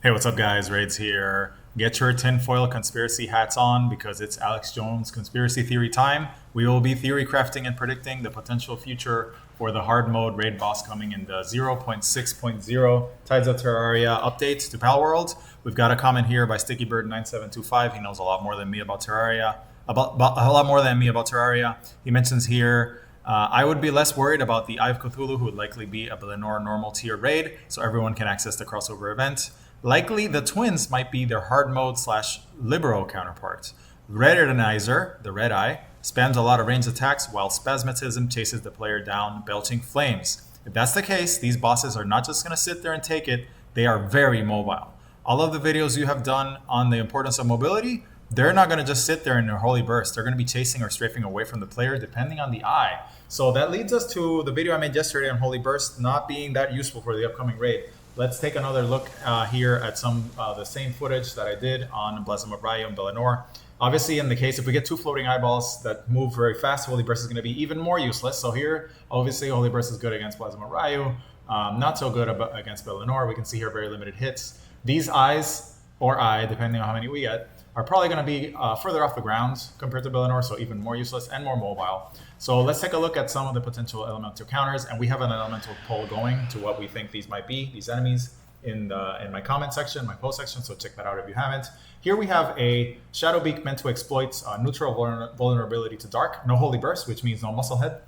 Hey, what's up, guys? Raids here. Get your tinfoil conspiracy hats on because it's Alex Jones conspiracy theory time. We will be theory crafting and predicting the potential future for the hard mode raid boss coming in the 0.6.0 Tides of Terraria update to Palworld. We've got a comment here by StickyBird9725. He knows a lot more than me about Terraria. About a lot more than me about Terraria. He mentions here I would be less worried about the Eye of Cthulhu, who would likely be a Belenor normal tier raid, so everyone can access the crossover event. Likely, the twins might be their hard mode slash libero counterparts. Redenizer, the Red Eye, spams a lot of ranged attacks while Spasmatism chases the player down, belching flames. If that's the case, these bosses are not just going to sit there and take it, they are very mobile. All of the videos you have done on the importance of mobility, they're not going to just sit there in their holy burst. They're going to be chasing or strafing away from the player depending on the eye. So that leads us to the video I made yesterday on Holy Burst not being that useful for the upcoming raid. Let's take another look here at some the same footage that I did on Blessing of Raya and Belenor. Obviously, in the case, if we get two floating eyeballs that move very fast, Holy Burst is going to be even more useless. So here, obviously, Holy Burst is good against Plasma Ryu, not so good against Belenor. We can see here very limited hits. These eyes, or eye, depending on how many we get, are probably going to be further off the ground compared to Belenor, so even more useless and more mobile. So let's take a look at some of the potential elemental counters, and we have an elemental poll going to what we think these might be, these enemies, in my comment section, my post section, so check that out if you haven't. Here we have a Shadow Beak meant to exploit neutral vulnerability to Dark, no Holy Burst, which means no Musclehead.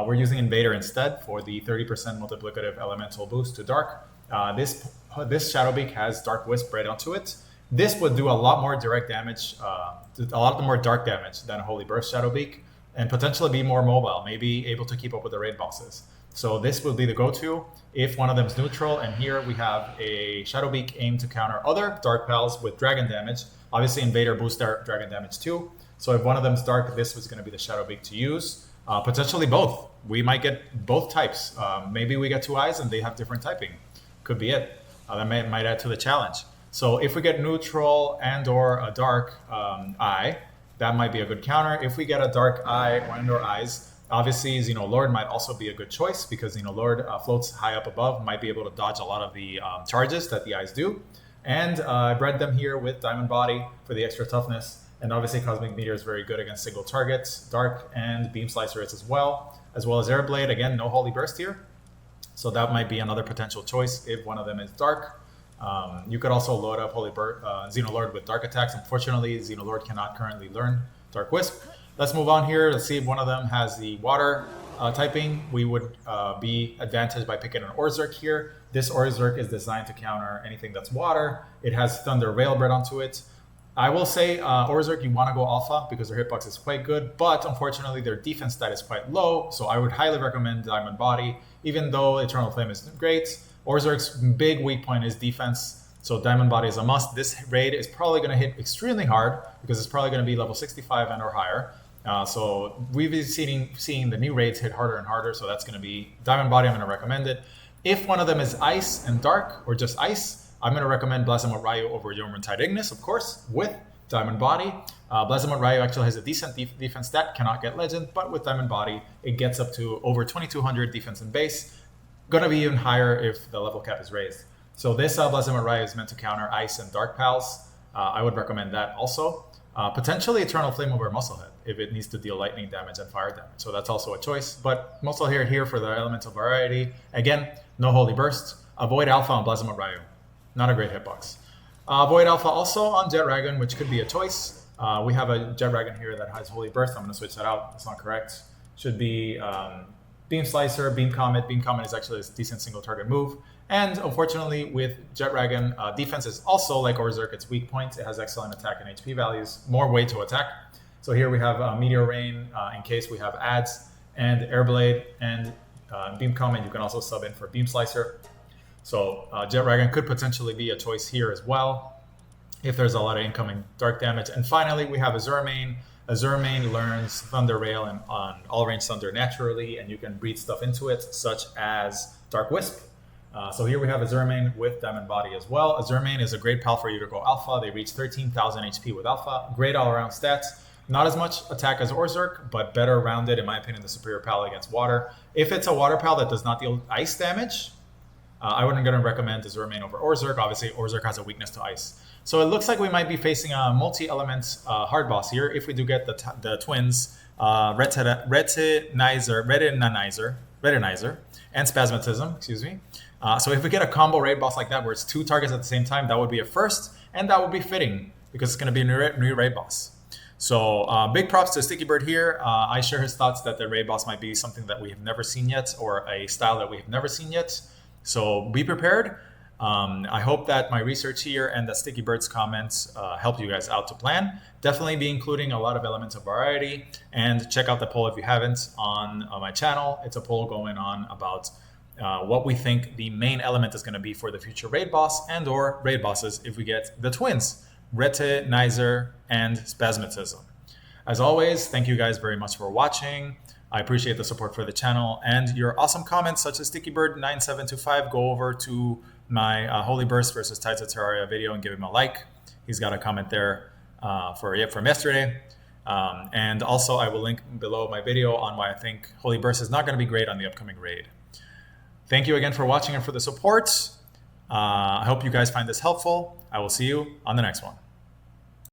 We're using Invader instead for the 30% multiplicative elemental boost to Dark. This Shadow Beak has Dark Wisp right onto it. This would do a lot more direct damage, a lot more dark damage than a Holy Burst Shadow Beak, and potentially be more mobile, maybe able to keep up with the raid bosses. So this will be the go-to if one of them is neutral. And here we have a Shadow Beak aimed to counter other Dark Pals with dragon damage. Obviously, Invader boosts their dragon damage too. So if one of them is dark, this was going to be the Shadow Beak to use. Potentially both. We might get both types. Maybe we get two eyes and they have different typing. Could be it. That might add to the challenge. So if we get neutral and or a dark eye, that might be a good counter. If we get a dark eye and or eyes, obviously Xeno Lord might also be a good choice because Xeno Lord floats high up above, might be able to dodge a lot of the charges that the eyes do. And I bred them here with Diamond Body for the extra toughness. And obviously Cosmic Meteor is very good against single targets. Dark and Beam Slicer is as well as Airblade. Again, no Holy Burst here. So that might be another potential choice if one of them is dark. You could also load up Xenolord with Dark attacks. Unfortunately, Xenolord cannot currently learn Dark Wisp. Let's move on here. Let's see if one of them has the water typing. We would be advantaged by picking an Orzerk here. This Orzerk is designed to counter anything that's water. It has Thunder Railbread onto it. I will say Orzerk, you want to go Alpha because their hitbox is quite good, but unfortunately their defense stat is quite low, so I would highly recommend Diamond Body, even though Eternal Flame is great. Orzerk's big weak point is defense, so Diamond Body is a must. This raid is probably going to hit extremely hard because it's probably going to be level 65 and or higher. So we've been seeing the new raids hit harder and harder, so that's going to be Diamond Body. I'm going to recommend it. If one of them is Ice and Dark, or just Ice, I'm going to recommend Blazamot Ryu over Yormrentide Ignis, of course, with Diamond Body. Blazamot Ryu actually has a decent defense stat, cannot get Legend, but with Diamond Body, it gets up to over 2200 defense and base. Going to be even higher if the level cap is raised. So this Blazamot Ryu is meant to counter Ice and Dark Pals. I would recommend that also. Potentially Eternal Flame over Musclehead if it needs to deal lightning damage and fire damage. So that's also a choice. But Musclehead here for the elemental variety. Again, no Holy Burst. Avoid Alpha on Blazamot Ryu. Not a great hitbox. Void Alpha also on Jet Dragon, which could be a choice. We have a Jet Dragon here that has Holy Burst. I'm going to switch that out. That's not correct. Should be Beam Slicer, Beam Comet. Beam Comet is actually a decent single target move. And unfortunately, with Jet Dragon, defense is also like Orzerk, its weak point. It has excellent attack and HP values, more way to attack. So here we have Meteor Rain in case we have ads, and Airblade and Beam Comet. You can also sub in for Beam Slicer. So Jet Dragon could potentially be a choice here as well if there's a lot of incoming dark damage. And finally, we have Azurmane. Azurmane learns Thunder Rail and on all range Thunder naturally, and you can breed stuff into it, such as Dark Wisp. So here we have Azurmane with Diamond Body as well. Azurmane is a great pal for you to go Alpha. They reach 13,000 HP with Alpha. Great all-around stats. Not as much attack as Orzerk, but better rounded, in my opinion, the superior pal against water. If it's a water pal that does not deal ice damage, I wouldn't going to recommend Azurmane over Orzhok. Obviously, Orzhok has a weakness to ice. So it looks like we might be facing a multi-element hard boss here if we do get the twins, Retinizer, and Spasmatism, excuse me. So if we get a combo raid boss like that where it's 2 targets at the same time, that would be a first, and that would be fitting because it's going to be a new raid boss. So big props to Sticky Bird here. I share his thoughts that the raid boss might be something that we have never seen yet, or a style that we have never seen yet. So be prepared. I hope that my research here and that Sticky Bird's comments help you guys out to plan. Definitely be including a lot of elements of variety, and check out the poll if you haven't on my channel. It's a poll going on about what we think the main element is going to be for the future raid boss and or raid bosses if we get the twins, Retinizer and Spasmatism. As always, thank you guys very much for watching. I appreciate the support for the channel and your awesome comments, such as StickyBird9725. Go over to my Holy Burst versus Tides of Terraria video and give him a like. He's got a comment there from yesterday. And also, I will link below my video on why I think Holy Burst is not going to be great on the upcoming raid. Thank you again for watching and for the support. I hope you guys find this helpful. I will see you on the next one.